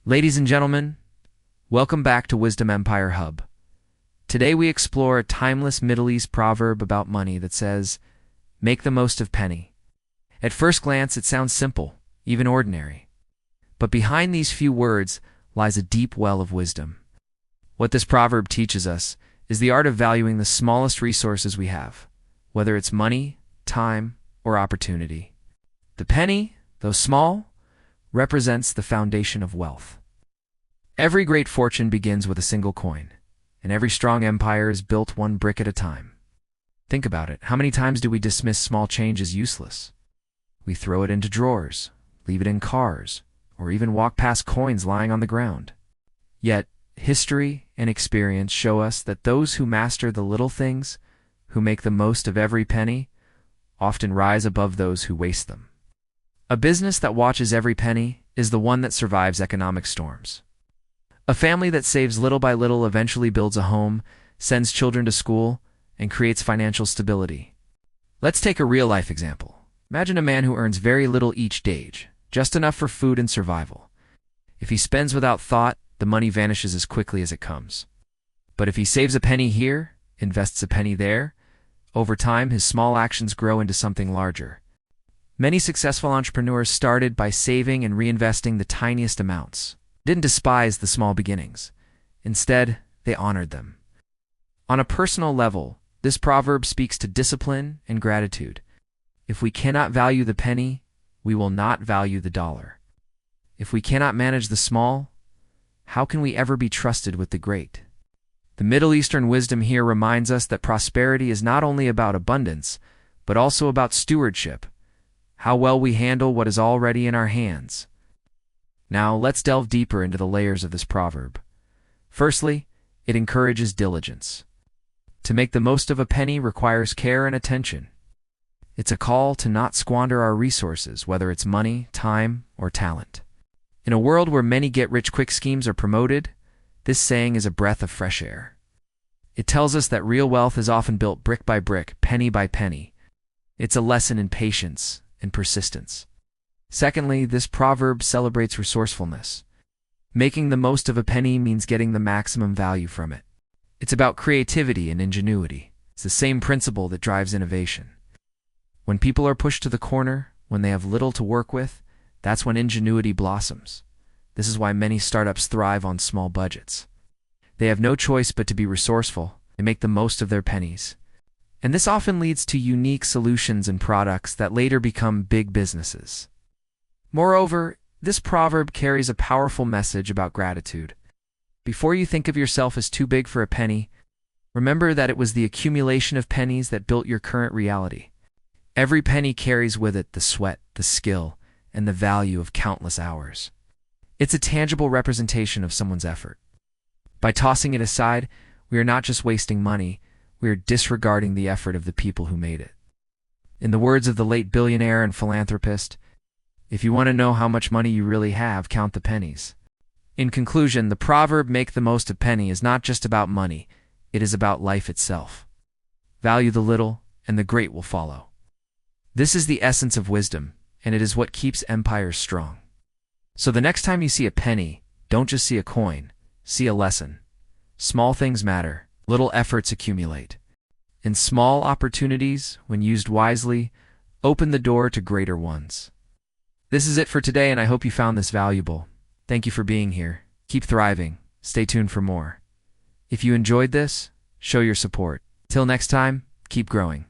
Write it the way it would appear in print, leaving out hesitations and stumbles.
Ladies and gentlemen, welcome back to Wisdom Empire Hub. Today we explore a timeless Middle East proverb about money that says, "Make the most of penny." At first glance, it sounds simple, even ordinary. But behind these few words lies a deep well of wisdom. What this proverb teaches us is the art of valuing the smallest resources we have, whether it's money, time, or opportunity. The penny, though small, represents the foundation of wealth. Every great fortune begins with a single coin, and every strong empire is built one brick at a time. Think about it. How many times do we dismiss small change as useless? We throw it into drawers, leave it in cars, or even walk past coins lying on the ground. Yet, history and experience show us that those who master the little things, who make the most of every penny, often rise above those who waste them. A business that watches every penny is the one that survives economic storms. A family that saves little by little eventually builds a home, sends children to school, and creates financial stability. Let's take a real-life example. Imagine a man who earns very little each day, just enough for food and survival. If he spends without thought, the money vanishes as quickly as it comes. But if he saves a penny here, invests a penny there, over time his small actions grow into something larger. Many successful entrepreneurs started by saving and reinvesting the tiniest amounts. They didn't despise the small beginnings. Instead, they honored them. On a personal level, this proverb speaks to discipline and gratitude. If we cannot value the penny, we will not value the dollar. If we cannot manage the small, how can we ever be trusted with the great? The Middle Eastern wisdom here reminds us that prosperity is not only about abundance, but also about stewardship, how well we handle what is already in our hands. Now, let's delve deeper into the layers of this proverb. Firstly, it encourages diligence. To make the most of a penny requires care and attention. It's a call to not squander our resources, whether it's money, time, or talent. In a world where many get-rich-quick schemes are promoted, this saying is a breath of fresh air. It tells us that real wealth is often built brick by brick, penny by penny. It's a lesson in patience and persistence. Secondly, this proverb celebrates resourcefulness. Making the most of a penny means getting the maximum value from it. It's about creativity and ingenuity. It's the same principle that drives innovation. When people are pushed to the corner, when they have little to work with, that's when ingenuity blossoms. This is why many startups thrive on small budgets. They have no choice but to be resourceful. They make the most of their pennies. And this often leads to unique solutions and products that later become big businesses. Moreover, this proverb carries a powerful message about gratitude. Before you think of yourself as too big for a penny, remember that it was the accumulation of pennies that built your current reality. Every penny carries with it the sweat, the skill, and the value of countless hours. It's a tangible representation of someone's effort. By tossing it aside, we are not just wasting money, we are disregarding the effort of the people who made it. In the words of the late billionaire and philanthropist, "If you want to know how much money you really have, count the pennies." In conclusion, the proverb "make the most of penny" is not just about money, it is about life itself. Value the little, and the great will follow. This is the essence of wisdom, and it is what keeps empires strong. So the next time you see a penny, don't just see a coin, see a lesson. Small things matter, little efforts accumulate. And small opportunities, when used wisely, open the door to greater ones. This is it for today, and I hope you found this valuable. Thank you for being here. Keep thriving. Stay tuned for more. If you enjoyed this, show your support. Till next time, keep growing.